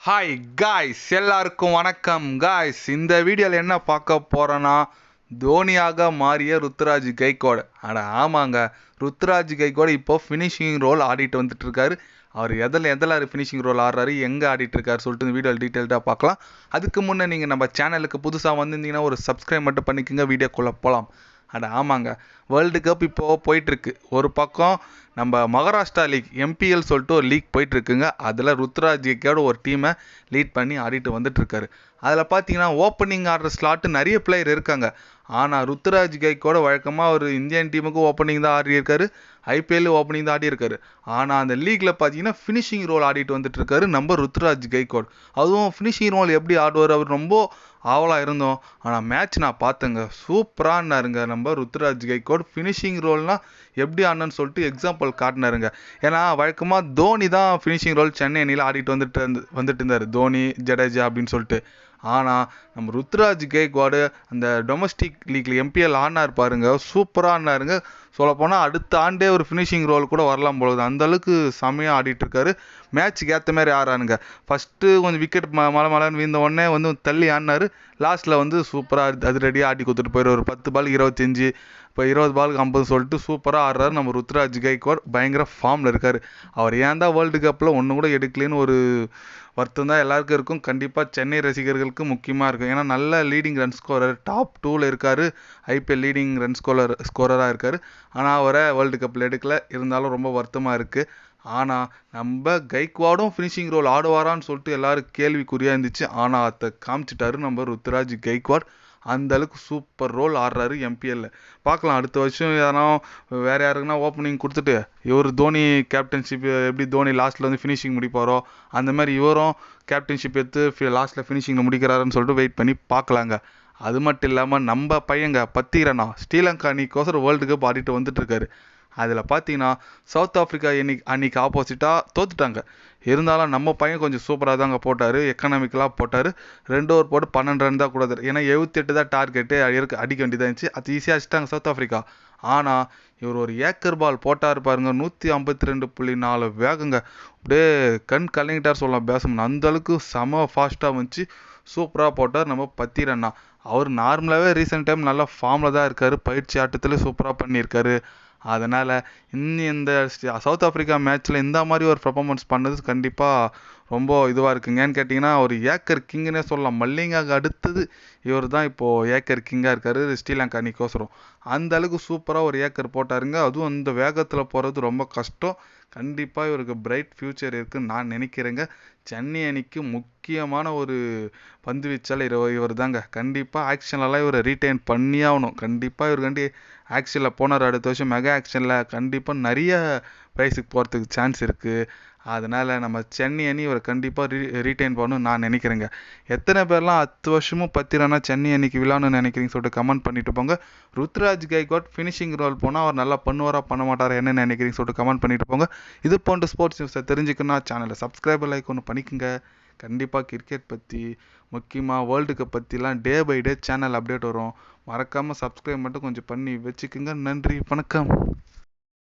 Hi guys, எல்லாருக்கும் வணக்கம் guys. இந்த வீடியோவில் என்ன பார்க்க போகிறோன்னா, தோனியாக மாறிய ருத்துராஜ் கைக்வாட். ஆமாங்க, ருத்துராஜ் கைக்வாட் இப்போ ஃபினிஷிங் ரோல் ஆடிட்டு வந்துட்டு இருக்காரு. அவர் எதில் ஃபினிஷிங் ரோல் ஆடுறாரு, எங்கே ஆடிட்டு இருக்காரு சொல்லிட்டு இந்த வீடியோ டீட்டெயில்டாக பார்க்கலாம். அதுக்கு முன்னே நீங்கள் நம்ம சேனலுக்கு புதுசாக வந்திருந்தீங்கன்னா ஒரு சப்ஸ்கிரைப் மட்டும் பண்ணிக்கோங்க. வீடியோக்குள்ளே போகலாம். ஆமாங்க, வேர்ல்டு கப் இப்போது போயிட்டுருக்கு. ஒரு பக்கம் நம்ம மகாராஷ்டிரா லீக் எம்பிஎல் சொல்லிட்டு ஒரு லீக் போயிட்டுருக்குங்க. அதில் ருத்ராஜ் கைக்வாட் ஒரு டீமை லீட் பண்ணி ஆடிட்டு வந்துட்டுருக்காரு. அதில் பார்த்தீங்கன்னா ஓப்பனிங் ஆடுற ஸ்லாட்டு நிறைய பிளேயர் இருக்காங்க. ஆனால் ருத்ராஜ் கைக்வாட் வழக்கமாக ஒரு இந்தியன் டீமுக்கு ஓப்பனிங் தான் ஆடியிருக்காரு, ஐபிஎல் ஓப்பனிங் தான் ஆடியிருக்காரு. ஆனால் அந்த லீக்கில் பார்த்தீங்கன்னா ஃபினிஷிங் ரோல் ஆடிட்டு வந்துட்டுருக்காரு நம்ம ருத்ராஜ் கைக்வாட். அதுவும் ஃபினிஷிங் ரோல் எப்படி ஆடுவார், அவர் ரொம்ப ஆவலாக இருந்தோம். ஆனால் மேட்ச் நான் பார்த்தேங்க, சூப்பரானாருங்க நம்ம ருத்ராஜ் கைக்வாட். ஃபினிஷிங் ரோல்னால் எப்படி ஆடணுன்னு சொல்லிட்டு எக்ஸாம்பிள் காட்டினாருங்க. ஏன்னா வழக்கமாக தோனி தான் ஃபினிஷிங் ரோல் சென்னை அணியில் ஆடிட்டு வந்துட்டு இருந்தார், தோனி, ஜடேஜா அப்படின்னு சொல்லிட்டு. ஆனால் நம்ம ருத்ராஜ் கைக்வாட் அந்த டொமஸ்டிக் லீக்ல எம்பிஎல் ஆடினார் பாருங்க, சூப்பராக ஆடினாருங்க. சொல்லப்போனால் அடுத்த ஆண்டே ஒரு ஃபினிஷிங் ரோல் கூட வரலாம் போகுது, அந்தளவுக்கு செம்மையாக ஆடிட்டுருக்காரு. மேட்ச்சுக்கு ஏற்ற மாதிரி ஆடுறானுங்க. ஃபஸ்ட்டு கொஞ்சம் விக்கெட் மலைன்னு வீழ்ந்த உடனே தள்ளி ஆடினார். லாஸ்ட்டில் சூப்பராக அது ரெடியாக ஆடி கொடுத்துட்டு போயிரு. ஒரு 10 பால் 25, இப்போ 20 பாலுக்கு 50 சொல்லிட்டு சூப்பராக ஆடுறாரு நம்ம ருத்ராஜ் கைக்வாட். பயங்கர ஃபார்மில் இருக்கார். அவர் ஏன் தான் வேர்ல்டு கப்பில் ஒன்று கூட எடுக்கலன்னு ஒரு வருத்தம் தான் எல்லாருக்கும் இருக்கும். கண்டிப்பாக சென்னை ரசிகர்களுக்கு முக்கியமாக இருக்கும். ஏன்னா நல்ல லீடிங் ரன் ஸ்கோரர், டாப் 2ல் இருக்கார், ஐபிஎல் லீடிங் ரன் ஸ்கோரராக இருக்கார். ஆனால் அவரை வேர்ல்டு கப்பில் எடுக்கல. இருந்தாலும் ரொம்ப வருத்தமாக இருக்குது. ஆனால் நம்ம கைக்வாடும் ஃபினிஷிங் ரோல் ஆடுவாரான்னு சொல்லிட்டு எல்லோரும் கேள்விக்குறியாக இருந்துச்சு. ஆனால் அதை காமிச்சிட்டாரு நம்ம ருத்ராஜ் கைக்வாட். அந்தளவுக்கு சூப்பர் ரோல் ஆடுறாரு எம்பிஎல்ல. பார்க்கலாம் அடுத்த வருஷம் எதனா வேறு யாருக்குன்னா ஓப்பனிங் கொடுத்துட்டு இவர் தோனி கேப்டன்ஷிப் எப்படி தோனி லாஸ்ட்டில் ஃபினிஷிங் முடிப்பாரோ அந்த மாதிரி இவரும் கேப்டன்ஷிப் எடுத்து லாஸ்ட்டில் ஃபினிஷிங்கில் முடிக்கிறாருன்னு சொல்லிட்டு வெயிட் பண்ணி பார்க்கலாங்க. அது மட்டும் இல்லாமல் நம்ம பையங்க பத்திரனா ஸ்ரீலங்கா அணிக்கோசரம் வேர்ல்டு கப் ஆடிட்டு வந்துட்டுருக்காரு. அதில் பார்த்தீங்கன்னா சவுத் ஆஃப்ரிக்கா அன்னைக்கு ஆப்போசிட்டாக தோத்துட்டாங்க. இருந்தாலும் நம்ம பையன் கொஞ்சம் சூப்பராக தாங்க போட்டார், எக்கனாமிக்கலாக போட்டார். 2 ஓவர் போட்டு 12 ரன் தான் கூடாது. ஏன்னா 78 தான் டார்கெட்டு, அடிக்க வேண்டியதாக இருந்துச்சு. அது ஈஸியாக அடிச்சிட்டாங்க சவுத் ஆஃப்ரிக்கா. ஆனால் இவர் ஒரு ஏக்கர் பால் போட்டார் பாருங்க, 152.4 வேகங்க. அப்படியே கண் கலங்கிட்டார் சொல்லலாம் பேசணும். அந்தளவுக்கு செம ஃபாஸ்ட்டாக வந்துச்சு, சூப்பராக போட்டார் நம்ம பத்திரண்ணா. அவர் நார்மலாகவே ரீசெண்ட் டைம் நல்லா ஃபார்மில் தான் இருக்கார், பயிற்சி ஆட்டத்தில் சூப்பராக பண்ணியிருக்காரு. அதனால் இந்த சவுத் ஆஃப்ரிக்கா மேட்ச்சில் இந்த மாதிரி ஒரு பர்ஃபார்மன்ஸ் பண்ணது கண்டிப்பாக ரொம்ப இதுவாக இருக்குங்க. ஏன்னு கேட்டிங்கன்னா ஒரு ஏக்கர் கிங்குன்னே சொல்லலாம். மல்லிங்காவுக்கு அடுத்தது இவர் தான் இப்போது ஏக்கர் கிங்காக இருக்கார் ஸ்ரீலங்கா அணிக்கோசரம். அந்த அளவுக்கு சூப்பராக ஒரு ஏக்கர் போட்டாருங்க. அதுவும் அந்த வேகத்தில் போகிறது ரொம்ப கஷ்டம். கண்டிப்பாக இவருக்கு பிரைட் ஃப்யூச்சர் இருக்குதுன்னு நான் நினைக்கிறேங்க. சென்னை அணிக்கு முக்கியமான ஒரு பந்து வீச்சாளர் இவர் தாங்க. கண்டிப்பாக ஆக்ஷன்லலாம் இவரை ரீட்டைன் பண்ணியாகணும். கண்டிப்பாக இவருக்காண்டி ஆக்ஷனில் போனார். அடுத்த வருஷம் மெகா ஆக்ஷனில் கண்டிப்பாக நிறைய ப்ரைஸுக்கு போகிறதுக்கு சான்ஸ் இருக்குது. அதனால் நம்ம சென்னை அணி இவரை கண்டிப்பாக ரீட்டைன் பண்ணணும்னு நான் நினைக்கிறேங்க. எத்தனை பேர்லாம் 10 வருஷமும் பத்திரனா சென்னை அணிக்கு விழான்னு நினைக்கிறீங்கன்னு சொல்லிட்டு கமெண்ட் பண்ணிட்டு போங்க. ருத்ராஜ் கைக்வாட் ஃபினிஷிங் ரோல் போனால் அவர் நல்லா பண்ணுவாரா பண்ண மாட்டாரா என்ன நினைக்கிறீங்கன்னு சொல்லிட்டு கமெண்ட் பண்ணிட்டு போங்க. இது போன்ற ஸ்போர்ட்ஸ் நியூஸை தெரிஞ்சுக்கணும்னா சேனலை சப்ஸ்கிரைபர் லைக் ஒன்று பண்ணிக்கோங்க. கண்டிப்பாக கிரிக்கெட் பற்றி முக்கியமாக வேர்ல்டு கப் பற்றிலாம் day by day channel update வரும். மறக்காமல் சப்ஸ்கிரைப் மட்டும் கொஞ்சம் பண்ணி வச்சுக்கோங்க. நன்றி, வணக்கம்.